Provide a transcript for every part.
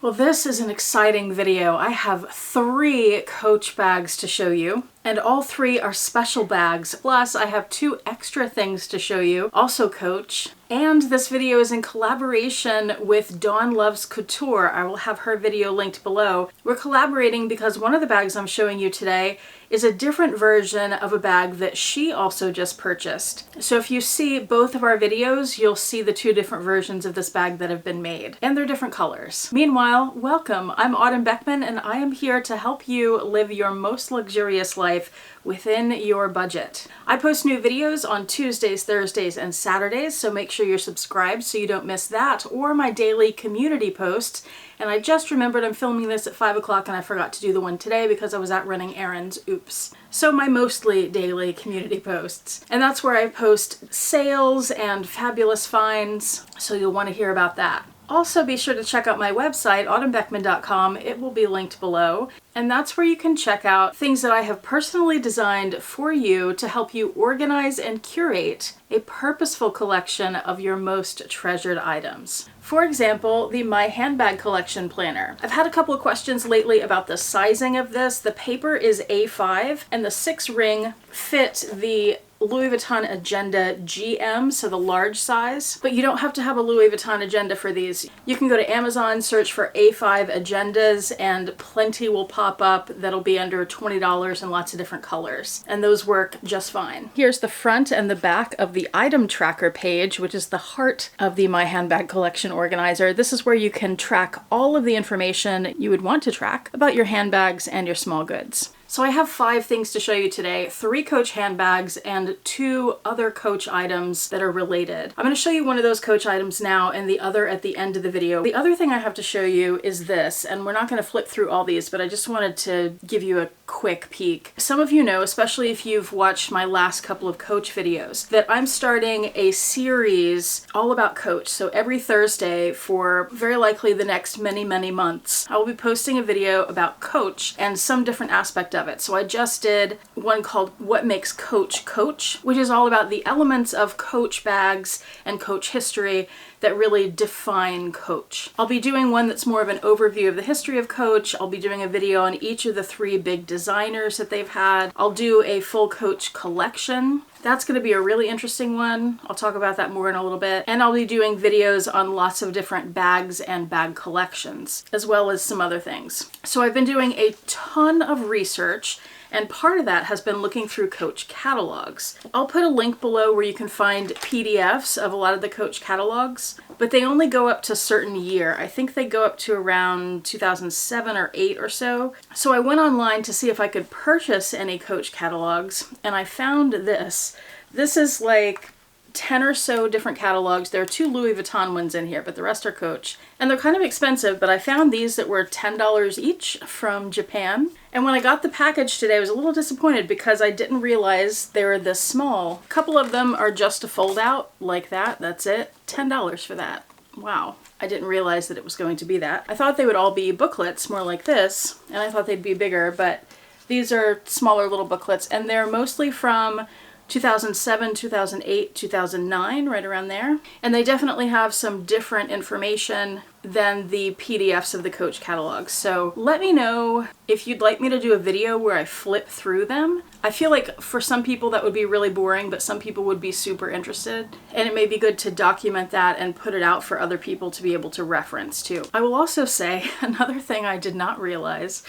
Well, this is an exciting video. I have 3 Coach bags to show you, and all 3 are special bags. Plus, I have 2 extra things to show you, also Coach. And this video is in collaboration with Dawn Loves Couture. I will have her video linked below. We're collaborating because one of the bags I'm showing you today is a different version of a bag that she also just purchased. So if you see both of our videos, you'll see the 2 different versions of this bag that have been made, and they're different colors. Meanwhile, welcome. I'm Autumn Beckman, and I am here to help you live your most luxurious life within your budget. I post new videos on Tuesdays, Thursdays, and Saturdays, so make sure you're subscribed so you don't miss that, or my daily community posts. And I just remembered I'm filming this at 5 o'clock and I forgot to do the one today because I was out running errands. Oops. So my mostly daily community posts. And that's where I post sales and fabulous finds, so you'll want to hear about that. Also, be sure to check out my website, autumnbeckman.com. It will be linked below. And that's where you can check out things that I have personally designed for you to help you organize and curate a purposeful collection of your most treasured items. For example, the My Handbag Collection Planner. I've had a couple of questions lately about the sizing of this. The paper is A5 and the 6-ring fit the Louis Vuitton Agenda GM, so the large size, but you don't have to have a Louis Vuitton agenda for these. You can go to Amazon, search for A5 agendas, and plenty will pop up that'll be under $20 in lots of different colors, and those work just fine. Here's the front and the back of the item tracker page, which is the heart of the My Handbag Collection Organizer. This is where you can track all of the information you would want to track about your handbags and your small goods. So I have 5 things to show you today, 3 Coach handbags and 2 other Coach items that are related. I'm going to show you one of those Coach items now and the other at the end of the video. The other thing I have to show you is this, and we're not going to flip through all these, but I just wanted to give you a quick peek. Some of you know, especially if you've watched my last couple of Coach videos, that I'm starting a series all about Coach. So every Thursday for very likely the next many months, I will be posting a video about Coach and some different aspect of it. So I just did one called What Makes Coach Coach, which is all about the elements of Coach bags and Coach history that really define Coach. I'll be doing one that's more of an overview of the history of Coach. I'll be doing a video on each of the 3 big designers that they've had. I'll do a full Coach collection. That's going to be a really interesting one. I'll talk about that more in a little bit. And I'll be doing videos on lots of different bags and bag collections, as well as some other things. So I've been doing a ton of research, and part of that has been looking through Coach catalogs. I'll put a link below where you can find PDFs of a lot of the Coach catalogs, but they only go up to a certain year. I think they go up to around 2007 or 8 or so. So I went online to see if I could purchase any Coach catalogs, and I found this. This is like 10 or so different catalogs. There are 2 Louis Vuitton ones in here, but the rest are Coach. And they're kind of expensive, but I found these that were $10 each from Japan. And when I got the package today, I was a little disappointed because I didn't realize they were this small. A couple of them are just a fold out like that. That's it. $10 for that. Wow. I didn't realize that it was going to be that. I thought they would all be booklets, more like this, and I thought they'd be bigger, but these are smaller little booklets, and they're mostly from 2007, 2008, 2009, right around there. And they definitely have some different information than the PDFs of the Coach catalogs. So let me know if you'd like me to do a video where I flip through them. I feel like for some people that would be really boring, but some people would be super interested. And it may be good to document that and put it out for other people to be able to reference too. I will also say another thing I did not realize,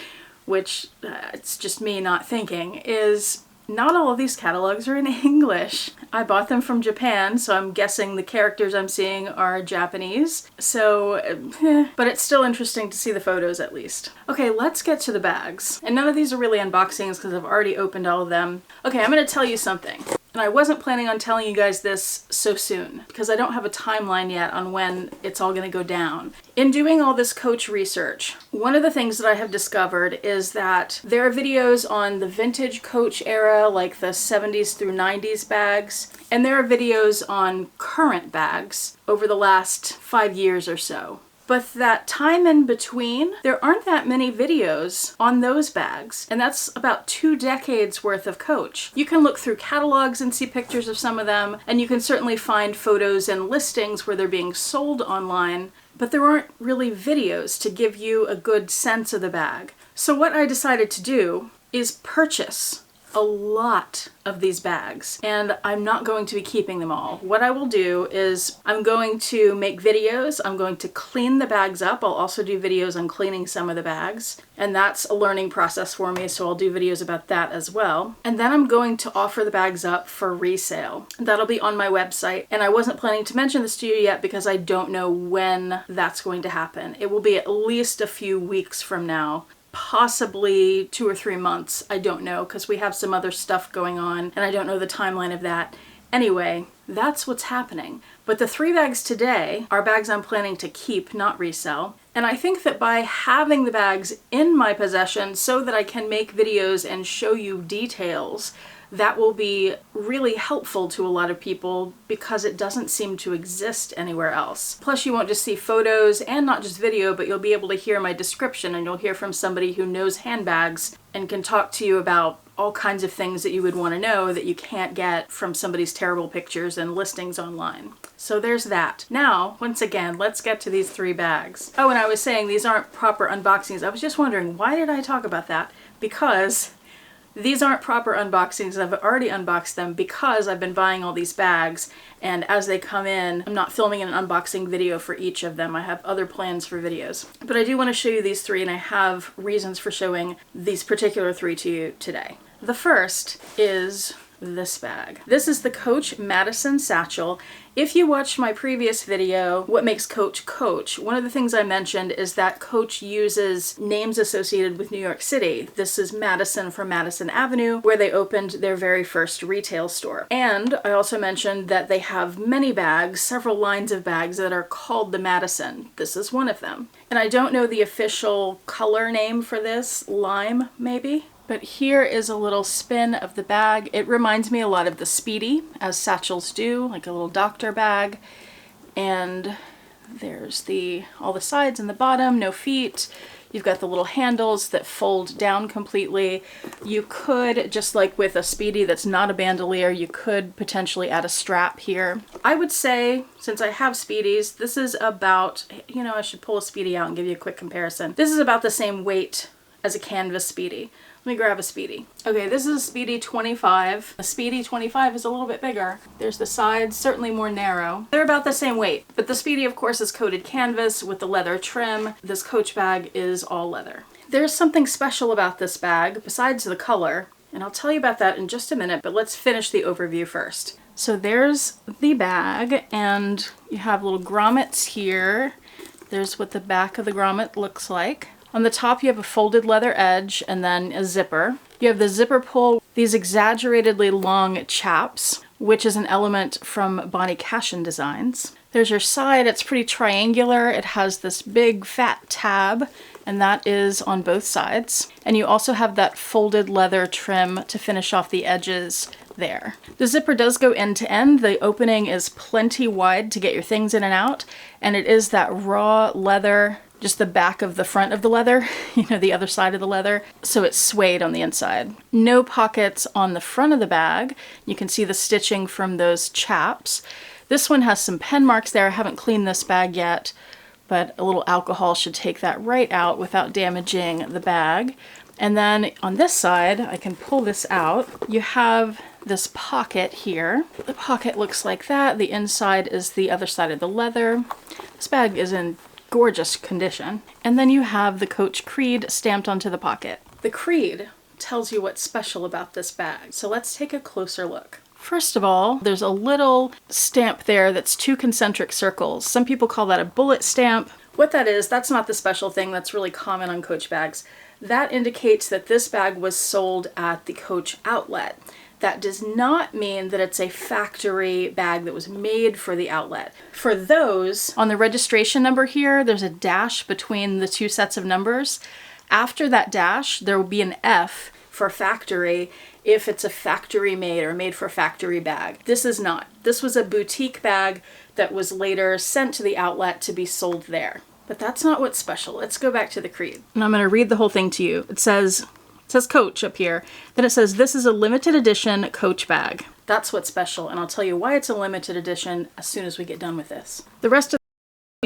which it's just me not thinking, is not all of these catalogs are in English. I bought them from Japan, so I'm guessing the characters I'm seeing are Japanese. But it's still interesting to see the photos at least. Okay, let's get to the bags. And none of these are really unboxings because I've already opened all of them. Okay, I'm going to tell you something. And I wasn't planning on telling you guys this so soon because I don't have a timeline yet on when it's all going to go down. In doing all this Coach research, one of the things that I have discovered is that there are videos on the vintage Coach era, like the 70s through 90s bags, and there are videos on current bags over the last 5 years or so. But that time in between, there aren't that many videos on those bags, and that's about 2 decades worth of Coach. You can look through catalogs and see pictures of some of them, and you can certainly find photos and listings where they're being sold online, but there aren't really videos to give you a good sense of the bag. So what I decided to do is purchase a lot of these bags, and I'm not going to be keeping them all. What I will do is I'm going to make videos. I'm going to clean the bags up. I'll also do videos on cleaning some of the bags, and that's a learning process for me, so I'll do videos about that as well. And then I'm going to offer the bags up for resale. That'll be on my website, and I wasn't planning to mention this to you yet because I don't know when that's going to happen. It will be at least a few weeks from now. Possibly 2 or 3 months. I don't know, because we have some other stuff going on and I don't know the timeline of that. Anyway, that's what's happening. But the 3 bags today are bags I'm planning to keep, not resell. And I think that by having the bags in my possession so that I can make videos and show you details, that will be really helpful to a lot of people because it doesn't seem to exist anywhere else. Plus, you won't just see photos and not just video, but you'll be able to hear my description, and you'll hear from somebody who knows handbags and can talk to you about all kinds of things that you would want to know that you can't get from somebody's terrible pictures and listings online. So there's that. Now, once again, let's get to these 3 bags. Oh, and I was saying these aren't proper unboxings. I was just wondering, why did I talk about that? Because these aren't proper unboxings. I've already unboxed them because I've been buying all these bags, and as they come in, I'm not filming an unboxing video for each of them. I have other plans for videos. But I do want to show you these 3, and I have reasons for showing these particular 3 to you today. The first is this bag. This is the Coach Madison Satchel. If you watched my previous video, What Makes Coach Coach, one of the things I mentioned is that Coach uses names associated with New York City. This is Madison from Madison Avenue, where they opened their very first retail store. And I also mentioned that they have many bags, several lines of bags that are called the Madison. This is one of them. And I don't know the official color name for this, lime maybe? But here is a little spin of the bag. It reminds me a lot of the Speedy, as satchels do, like a little doctor bag. And there's all the sides and the bottom, no feet. You've got the little handles that fold down completely. You could, just like with a Speedy that's not a bandolier, you could potentially add a strap here. I would say, since I have Speedies, this is about, I should pull a Speedy out and give you a quick comparison. This is about the same weight as a canvas Speedy. Let me grab a Speedy. Okay, this is a Speedy 25. A Speedy 25 is a little bit bigger. There's the sides, certainly more narrow. They're about the same weight, but the Speedy, of course, is coated canvas with the leather trim. This Coach bag is all leather. There's something special about this bag besides the color, and I'll tell you about that in just a minute, but let's finish the overview first. So there's the bag, and you have little grommets here. There's what the back of the grommet looks like. On the top, you have a folded leather edge and then a zipper. You have the zipper pull, these exaggeratedly long chaps, which is an element from Bonnie Cashin Designs. There's your side. It's pretty triangular. It has this big fat tab, and that is on both sides. And you also have that folded leather trim to finish off the edges there. The zipper does go end to end. The opening is plenty wide to get your things in and out, and it is that raw leather, just the back of the front of the leather, the other side of the leather, so it's suede on the inside. No pockets on the front of the bag. You can see the stitching from those chaps. This one has some pen marks there. I haven't cleaned this bag yet, but a little alcohol should take that right out without damaging the bag. And then on this side, I can pull this out. You have this pocket here. The pocket looks like that. The inside is the other side of the leather. This bag is in gorgeous condition. And then you have the Coach Creed stamped onto the pocket. The Creed tells you what's special about this bag. So let's take a closer look. First of all, there's a little stamp there that's 2 concentric circles. Some people call that a bullet stamp. What that is, that's not the special thing. That's really common on Coach bags. That indicates that this bag was sold at the Coach outlet. That does not mean that it's a factory bag that was made for the outlet. For those, on the registration number here, there's a dash between the 2 sets of numbers. After that dash, there will be an F for factory if it's a factory made or made for factory bag. This is not. This was a boutique bag that was later sent to the outlet to be sold there. But that's not what's special. Let's go back to the Creed. And I'm going to read the whole thing to you. It says Coach up here. Then it says, this is a limited edition Coach bag. That's what's special, and I'll tell you why it's a limited edition as soon as we get done with this. The rest of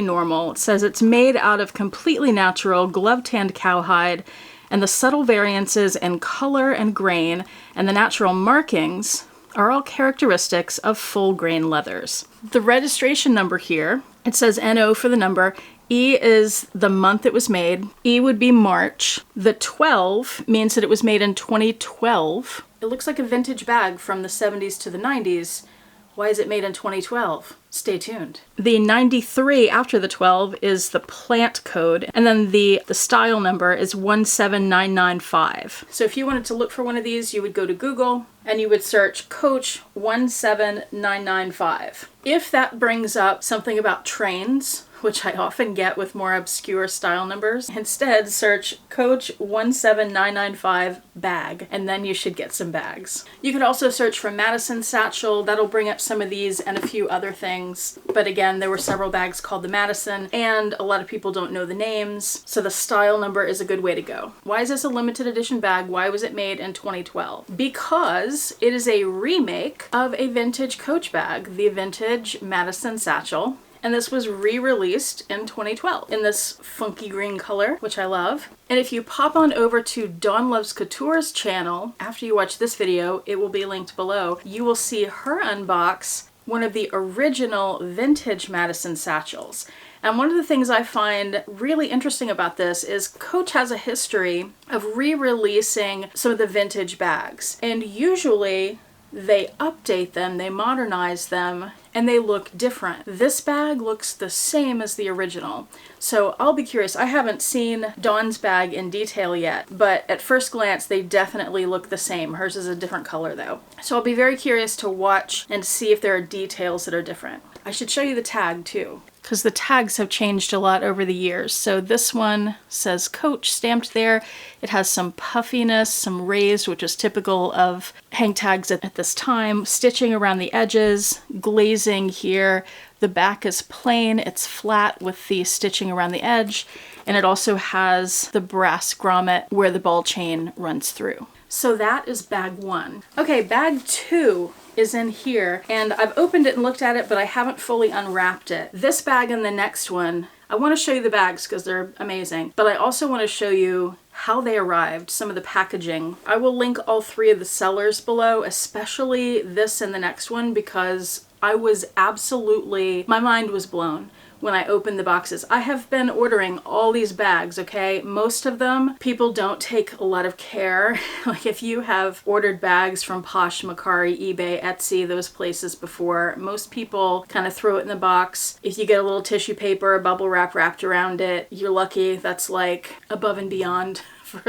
normal. It says it's made out of completely natural glove-tanned cowhide, and the subtle variances in color and grain and the natural markings are all characteristics of full grain leathers. The registration number here, it says NO for the number. E is the month it was made. E would be March. The 12 means that it was made in 2012. It looks like a vintage bag from the 70s to the 90s. Why is it made in 2012? Stay tuned. The 93 after the 12 is the plant code, and then the style number is 17995. So if you wanted to look for one of these, you would go to Google and you would search Coach 17995. If that brings up something about trains, which I often get with more obscure style numbers, instead search Coach 17995 bag, and then you should get some bags. You could also search for Madison Satchel. That'll bring up some of these and a few other things. But again, there were several bags called the Madison, and a lot of people don't know the names, so the style number is a good way to go. Why is this a limited edition bag? Why was it made in 2012? Because it is a remake of a vintage Coach bag, the vintage Madison Satchel. And this was re-released in 2012 in this funky green color, which I love. And if you pop on over to Dawn Loves Couture's channel, after you watch this video, it will be linked below, you will see her unbox one of the original vintage Madison satchels. And one of the things I find really interesting about this is Coach has a history of re-releasing some of the vintage bags. And usually they update them, they modernize them, and they look different. This bag looks the same as the original. So I'll be curious. I haven't seen Dawn's bag in detail yet, but at first glance, they definitely look the same. Hers is a different color though. So I'll be very curious to watch and see if there are details that are different. I should show you the tag too, because the tags have changed a lot over the years. So this one says Coach stamped there. It has some puffiness, some raised, which is typical of hang tags at this time, stitching around the edges, glazing here. The back is plain, it's flat with the stitching around the edge, and it also has the brass grommet where the ball chain runs through. So that is bag one. Okay, bag two is in here, and I've opened it and looked at it, but I haven't fully unwrapped it. This bag and the next one, I want to show you the bags because they're amazing, but I also want to show you how they arrived, some of the packaging. I will link all three of the sellers below, especially this and the next one, because I was absolutely, my mind was blown when I opened the boxes. I have been ordering all these bags, okay? Most of them, people don't take a lot of care. Like if you have ordered bags from Posh, Macari, eBay, Etsy, those places before, most people kind of throw it in the box. If you get a little tissue paper, a bubble wrap wrapped around it, you're lucky. That's like above and beyond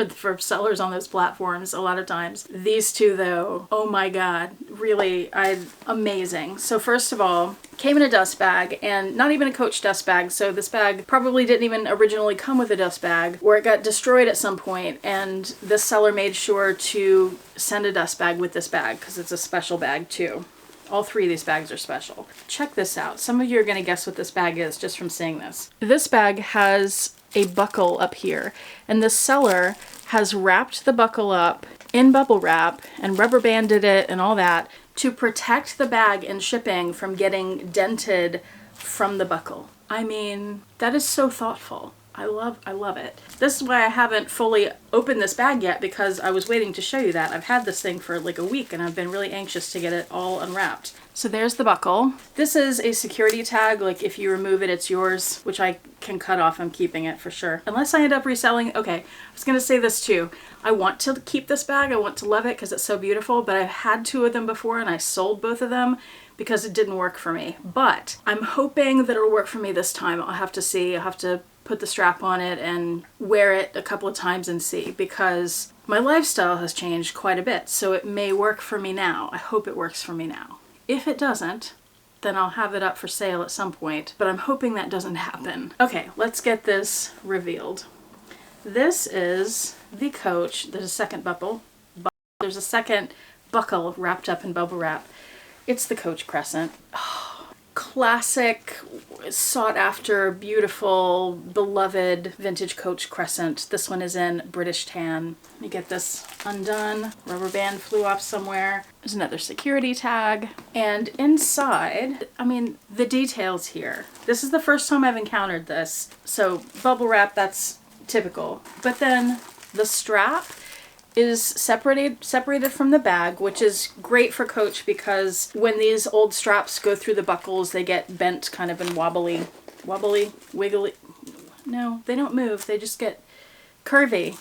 for sellers on those platforms a lot of times. These two though, oh my God, really, amazing. So first of all, came in a dust bag, and not even a Coach dust bag, so this bag probably didn't even originally come with a dust bag, or it got destroyed at some point, and this seller made sure to send a dust bag with this bag because it's a special bag too. All three of these bags are special. Check this out. Some of you are going to guess what this bag is just from seeing this. This bag has a buckle up here, and the seller has wrapped the buckle up in bubble wrap and rubber banded it and all that to protect the bag in shipping from getting dented from the buckle. I mean, that is so thoughtful. I love it. This is why I haven't fully opened this bag yet, because I was waiting to show you that. I've had this thing for like a week and I've been really anxious to get it all unwrapped. So there's the buckle. This is a security tag, like if you remove it, it's yours, which I can cut off. I'm keeping it for sure. Unless I end up reselling. Okay, I was gonna say this too. I want to keep this bag. I want to love it because it's so beautiful, but I've had two of them before and I sold both of them because it didn't work for me. But I'm hoping that it'll work for me this time. I'll have to see. I'll have to put the strap on it and wear it a couple of times and see, because my lifestyle has changed quite a bit, so it may work for me now. I hope it works for me now. If it doesn't, then I'll have it up for sale at some point, but I'm hoping that doesn't happen. Okay, let's get this revealed. This is the Coach. There's a second buckle. There's a second buckle wrapped up in bubble wrap. It's the Coach Crescent. Oh, classic, sought after, beautiful, beloved vintage Coach Crescent. This one is in British tan. Let me get this undone. Rubber band flew off somewhere. There's another security tag. And inside, I mean, the details here. This is the first time I've encountered this. So bubble wrap, that's typical. But then the strap is separated from the bag, which is great for Coach because when these old straps go through the buckles, they get bent kind of and wobbly, wiggly. No, they don't move. They just get curvy.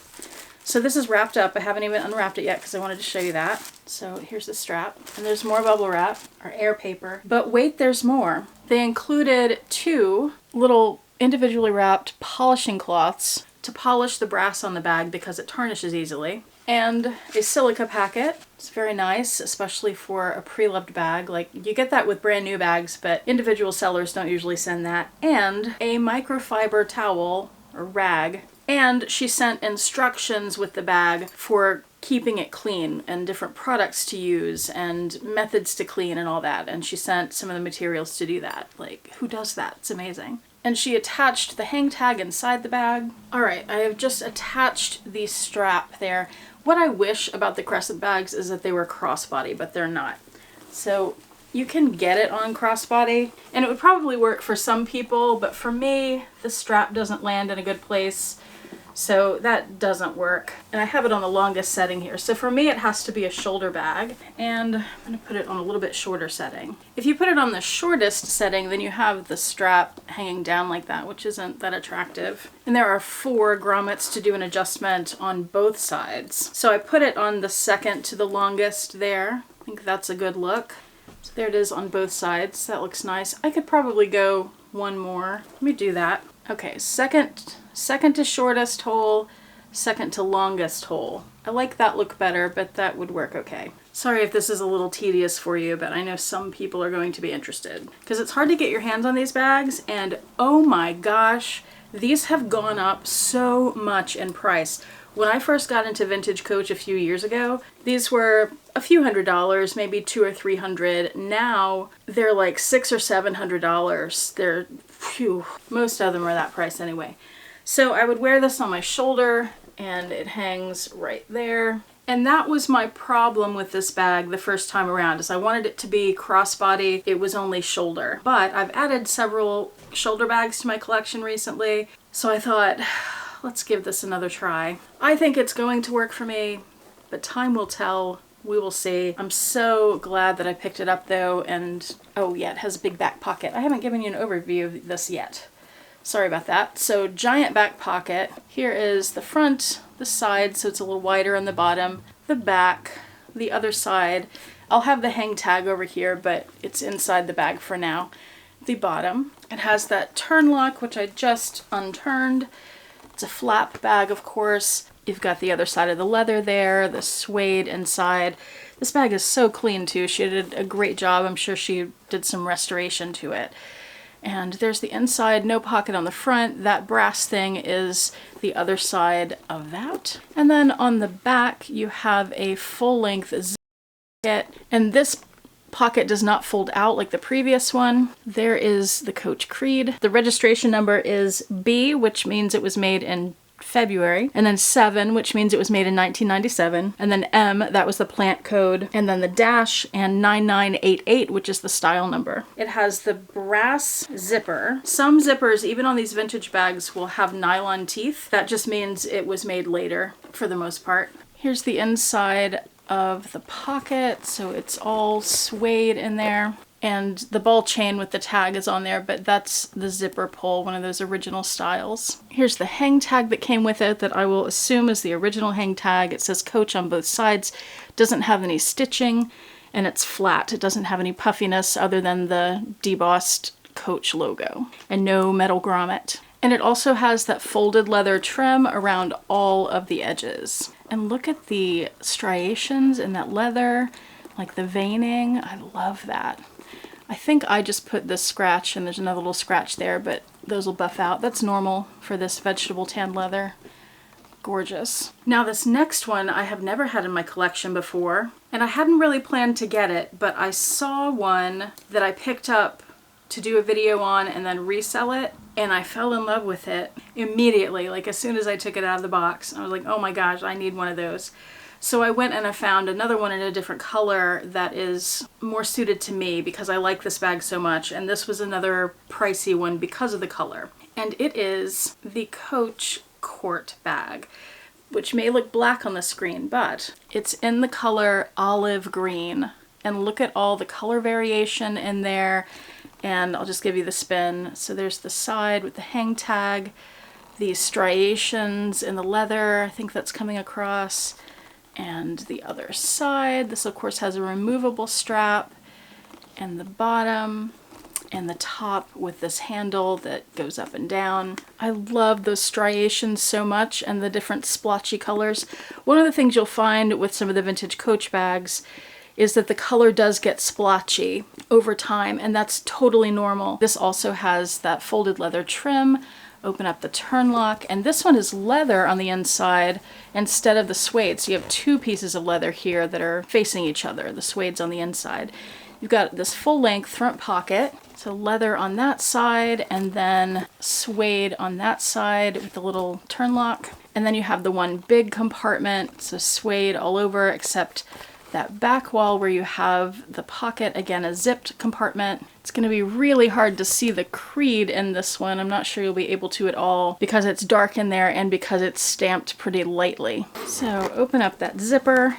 So this is wrapped up. I haven't even unwrapped it yet because I wanted to show you that. So here's the strap, and there's more bubble wrap or air paper. But wait, there's more. They included 2 little individually wrapped polishing cloths to polish the brass on the bag because it tarnishes easily. And a silica packet. It's very nice, especially for a pre-loved bag. Like, you get that with brand new bags, but individual sellers don't usually send that. And a microfiber towel or rag. And she sent instructions with the bag for keeping it clean and different products to use and methods to clean and all that. And she sent some of the materials to do that. Like, who does that? It's amazing. And she attached the hang tag inside the bag. All right, I have just attached the strap there. What I wish about the Crescent bags is that they were crossbody, but they're not. So you can get it on crossbody, and it would probably work for some people, but for me, the strap doesn't land in a good place. So that doesn't work. And I have it on the longest setting here. So for me, it has to be a shoulder bag. And I'm going to put it on a little bit shorter setting. If you put it on the shortest setting, then you have the strap hanging down like that, which isn't that attractive. And there are 4 grommets to do an adjustment on both sides. So I put it on the second to the longest there. I think that's a good look. So there it is on both sides. That looks nice. I could probably go one more. Let me do that. Okay, second to shortest hole, second to longest hole. I like that look better, but that would work okay. Sorry if this is a little tedious for you, but I know some people are going to be interested. Because it's hard to get your hands on these bags, and oh my gosh, these have gone up so much in price. When I first got into vintage Coach a few years ago, these were a few $100s, maybe $200 or $300. Now they're like $600 or $700. They're, phew, most of them are that price anyway. So I would wear this on my shoulder and it hangs right there. And that was my problem with this bag the first time around, is I wanted it to be crossbody. It was only shoulder. But I've added several shoulder bags to my collection recently. So I thought, let's give this another try. I think it's going to work for me, but time will tell. We will see. I'm so glad that I picked it up though, and oh yeah, it has a big back pocket. I haven't given you an overview of this yet. Sorry about that. So giant back pocket. Here is the front, the side, so it's a little wider on the bottom, the back, the other side. I'll have the hang tag over here, but it's inside the bag for now. The bottom. It has that turn lock, which I just unturned. It's a flap bag, of course. You've got the other side of the leather there, the suede inside. This bag is so clean too. She did a great job. I'm sure she did some restoration to it. And there's the inside, no pocket on the front. That brass thing is the other side of that. And then on the back, you have a full-length zip pocket. And this pocket does not fold out like the previous one. There is the Coach Creed. The registration number is B, which means it was made in February, and then 7, which means it was made in 1997, and then M, that was the plant code, and then the dash, and 9988, which is the style number. It has the brass zipper. Some zippers, even on these vintage bags, will have nylon teeth. That just means it was made later, for the most part. Here's the inside of the pocket, so it's all suede in there. And the ball chain with the tag is on there, but that's the zipper pull, one of those original styles. Here's the hang tag that came with it that I will assume is the original hang tag. It says Coach on both sides, doesn't have any stitching, and it's flat. It doesn't have any puffiness other than the debossed Coach logo, and no metal grommet. And it also has that folded leather trim around all of the edges. And look at the striations in that leather, like the veining. I love that. I think I just put this scratch, and there's another little scratch there, but those will buff out. That's normal for this vegetable tan leather. Gorgeous. Now this next one I have never had in my collection before, and I hadn't really planned to get it, but I saw one that I picked up to do a video on and then resell it. And I fell in love with it immediately. Like as soon as I took it out of the box, I was like, oh my gosh, I need one of those. So I went and I found another one in a different color that is more suited to me because I like this bag so much. And this was another pricey one because of the color. And it is the Coach Quart bag, which may look black on the screen, but it's in the color olive green. And look at all the color variation in there. And I'll just give you the spin. So there's the side with the hang tag, the striations in the leather, I think that's coming across. And the other side, this of course has a removable strap, and the bottom and the top with this handle that goes up and down. I love those striations so much and the different splotchy colors. One of the things you'll find with some of the vintage Coach bags is that the color does get splotchy over time, and that's totally normal. This also has that folded leather trim. Open up the turn lock, and this one is leather on the inside instead of the suede. So you have two pieces of leather here that are facing each other. The suede's on the inside. You've got this full length front pocket. So leather on that side and then suede on that side with the little turn lock. And then you have the one big compartment, so suede all over except that back wall where you have the pocket, again, a zipped compartment. It's going to be really hard to see the creed in this one. I'm not sure you'll be able to at all because it's dark in there and because it's stamped pretty lightly. So open up that zipper,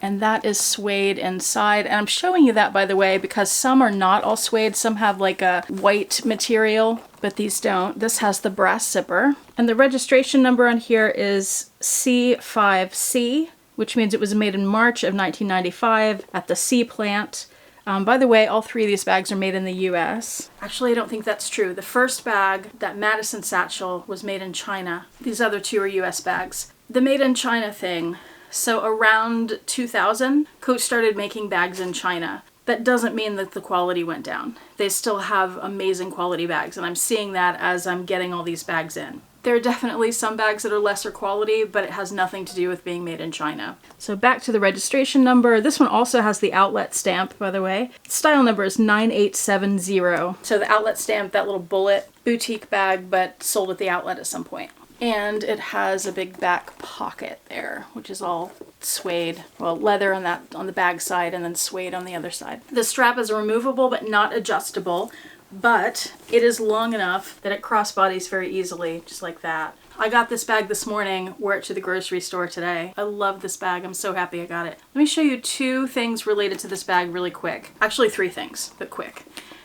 and that is suede inside. And I'm showing you that, by the way, because some are not all suede. Some have like a white material, but these don't. This has the brass zipper. And the registration number on here is C5C. Which means it was made in March of 1995 at the C plant. By the way, all three of these bags are made in the US. Actually, I don't think that's true. The first bag, that Madison satchel, was made in China. These other two are US bags. The made in China thing, so around 2000, Coach started making bags in China. That doesn't mean that the quality went down. They still have amazing quality bags, and I'm seeing that as I'm getting all these bags in. There are definitely some bags that are lesser quality, but it has nothing to do with being made in China. So back to the registration number. This one also has the outlet stamp, by the way. Style number is 9870. So the outlet stamp, that little bullet boutique bag, but sold at the outlet at some point. And it has a big back pocket there, which is all suede. Well, leather on the bag side and then suede on the other side. The strap is removable but not adjustable. But it is long enough that it crossbodies very easily, just like that. I got this bag this morning, wore it to the grocery store today. I love this bag. I'm so happy I got it. Let me show you two things related to this bag really quick. Actually, three things, but quick.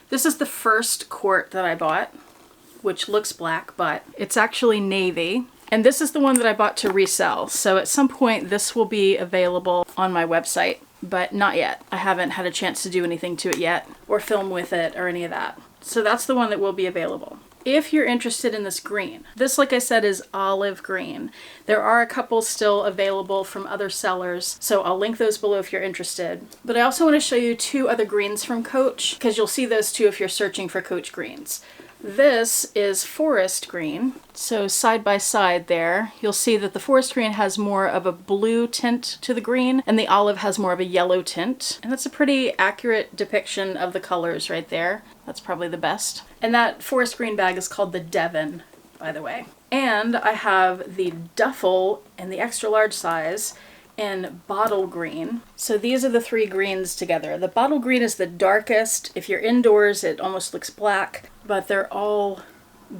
This is the first Quart that I bought, which looks black, but it's actually navy. And this is the one that I bought to resell. So at some point, this will be available on my website, but not yet. I haven't had a chance to do anything to it yet, or film with it, or any of that. So that's the one that will be available. If you're interested in this green, this, like I said, is olive green. There are a couple still available from other sellers, so I'll link those below if you're interested. But I also want to show you two other greens from Coach, because you'll see those too if you're searching for Coach greens. This is forest green. So side by side there, you'll see that the forest green has more of a blue tint to the green and the olive has more of a yellow tint. And that's a pretty accurate depiction of the colors right there. That's probably the best. And that forest green bag is called the Devon, by the way. And I have the duffel in the extra large size in bottle green. So these are the three greens together. The bottle green is the darkest. If you're indoors, it almost looks black, but they're all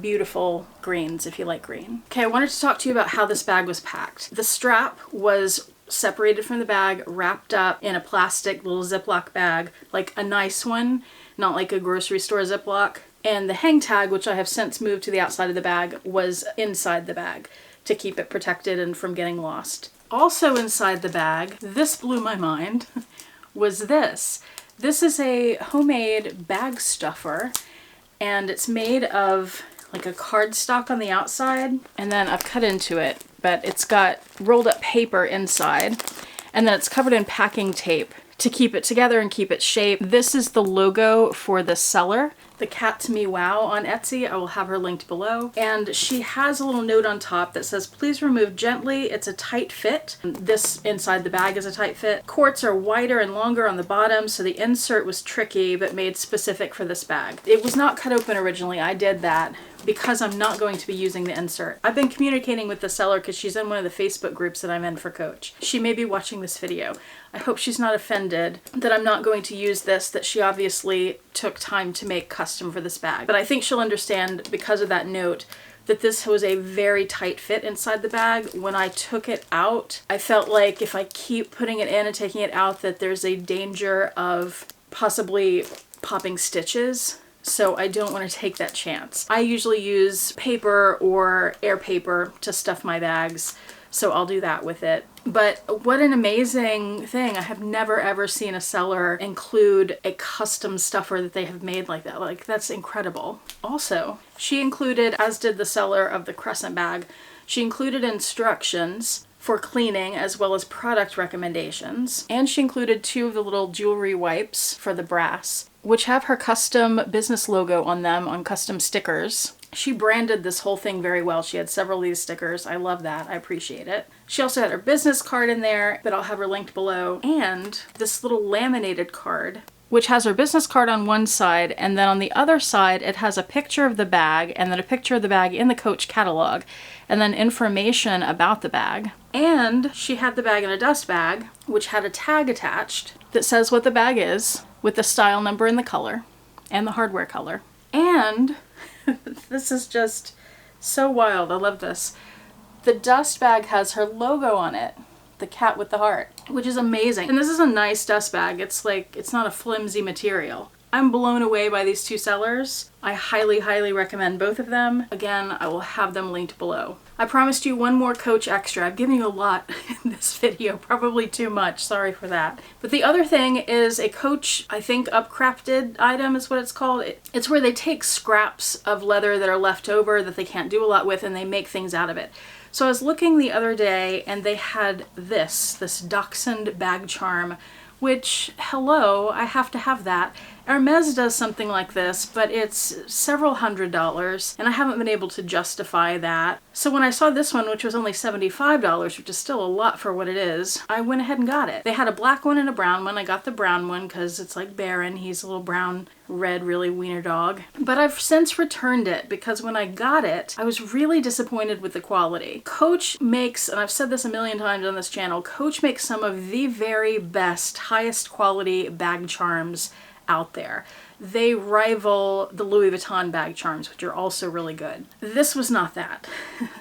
beautiful greens if you like green. Okay, I wanted to talk to you about how this bag was packed. The strap was separated from the bag, wrapped up in a plastic little Ziploc bag, like a nice one, not like a grocery store Ziploc. And the hang tag, which I have since moved to the outside of the bag, was inside the bag to keep it protected and from getting lost. Also inside the bag, this blew my mind, was this. This is a homemade bag stuffer, and it's made of like a cardstock on the outside, and then I've cut into it, but it's got rolled up paper inside, and then it's covered in packing tape to keep it together and keep its shape. This is the logo for the seller, the Cat to Me Wow on Etsy. I will have her linked below. And she has a little note on top that says, please remove gently. It's a tight fit. This inside the bag is a tight fit. Quarts are wider and longer on the bottom, so the insert was tricky but made specific for this bag. It was not cut open originally. I did that because I'm not going to be using the insert. I've been communicating with the seller because she's in one of the Facebook groups that I'm in for Coach. She may be watching this video. I hope she's not offended that I'm not going to use this, that she obviously took time to make custom for this bag. But I think she'll understand because of that note that this was a very tight fit inside the bag. When I took it out, I felt like if I keep putting it in and taking it out, that there's a danger of possibly popping stitches. So I don't want to take that chance. I usually use paper or air paper to stuff my bags, so I'll do that with it. But what an amazing thing. I have never ever seen a seller include a custom stuffer that they have made like that. Like, that's incredible. Also, she included, as did the seller of the Crescent Bag, she included instructions for cleaning as well as product recommendations. And she included 2 of the little jewelry wipes for the brass, which have her custom business logo on them on custom stickers. She branded this whole thing very well. She had several of these stickers. I love that. I appreciate it. She also had her business card in there that I'll have her linked below, and this little laminated card, which has her business card on one side, and then on the other side it has a picture of the bag, and then a picture of the bag in the Coach catalog, and then information about the bag. And she had the bag in a dust bag, which had a tag attached that says what the bag is, with the style number and the color, and the hardware color. And this is just so wild. I love this. The dust bag has her logo on it, the cat with the heart, which is amazing. And this is a nice dust bag. It's like, it's not a flimsy material. I'm blown away by these 2 sellers. I highly, highly recommend both of them. Again, I will have them linked below. I promised you one more Coach extra. I've given you a lot in this video, probably too much. Sorry for that. But the other thing is a Coach, I think, Upcrafted Item is what it's called. It's where they take scraps of leather that are left over that they can't do a lot with, and they make things out of it. So I was looking the other day and they had this Dachshund bag charm, which, hello, I have to have that. Hermes does something like this, but it's several $100s, and I haven't been able to justify that. So when I saw this one, which was only $75, which is still a lot for what it is, I went ahead and got it. They had a black one and a brown one. I got the brown one because it's like Baron. He's a little brown, red, really wiener dog. But I've since returned it because when I got it, I was really disappointed with the quality. Coach makes, and I've said this a million times on this channel, Coach makes some of the very best, highest quality bag charms out there. They rival the Louis Vuitton bag charms, which are also really good. This was not that.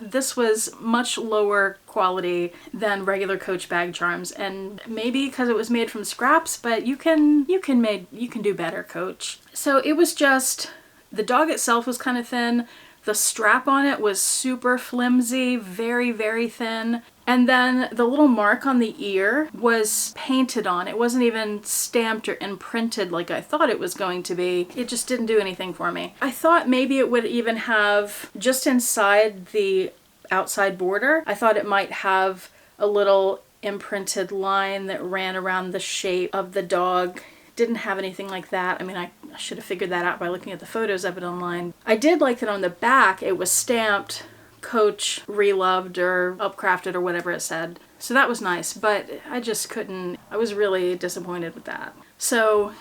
This was much lower quality than regular Coach bag charms, and maybe because it was made from scraps, but you can do better, Coach. So it was just, the dog itself was kind of thin. The strap on it was super flimsy, very, very thin. And then the little mark on the ear was painted on. It wasn't even stamped or imprinted like I thought it was going to be. It just didn't do anything for me. I thought maybe it would even have, just inside the outside border, I thought it might have a little imprinted line that ran around the shape of the dog. Didn't have anything like that. I mean, I should have figured that out by looking at the photos of it online. I did like that on the back it was stamped Coach Preloved or Upcrafted or whatever it said. So that was nice, but I just couldn't, I was really disappointed with that. So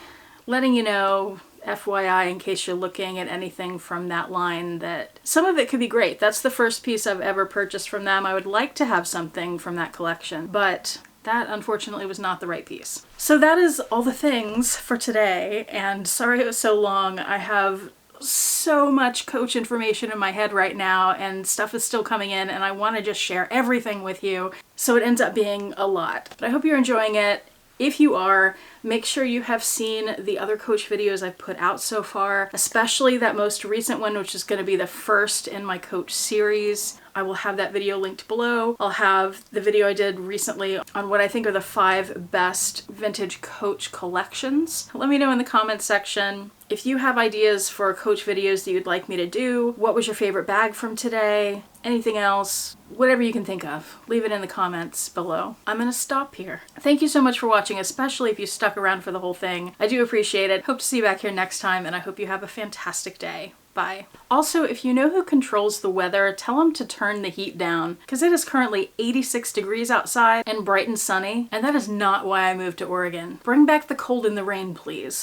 letting you know, FYI, in case you're looking at anything from that line, that some of it could be great. That's the first piece I've ever purchased from them. I would like to have something from that collection, but that unfortunately was not the right piece. So that is all the things for today, and sorry it was so long. I have so much Coach information in my head right now, and stuff is still coming in, and I want to just share everything with you, so it ends up being a lot. But I hope you're enjoying it. If you are, make sure you have seen the other Coach videos I've put out so far, especially that most recent one, which is going to be the first in my Coach series. I will have that video linked below. I'll have the video I did recently on what I think are the 5 best vintage Coach collections. Let me know in the comments section if you have ideas for Coach videos that you'd like me to do. What was your favorite bag from today? Anything else? Whatever you can think of. Leave it in the comments below. I'm gonna stop here. Thank you so much for watching, especially if you stuck around for the whole thing. I do appreciate it. Hope to see you back here next time, and I hope you have a fantastic day. Bye. Also, if you know who controls the weather, tell them to turn the heat down, because it is currently 86 degrees outside and bright and sunny, and that is not why I moved to Oregon. Bring back the cold and the rain, please.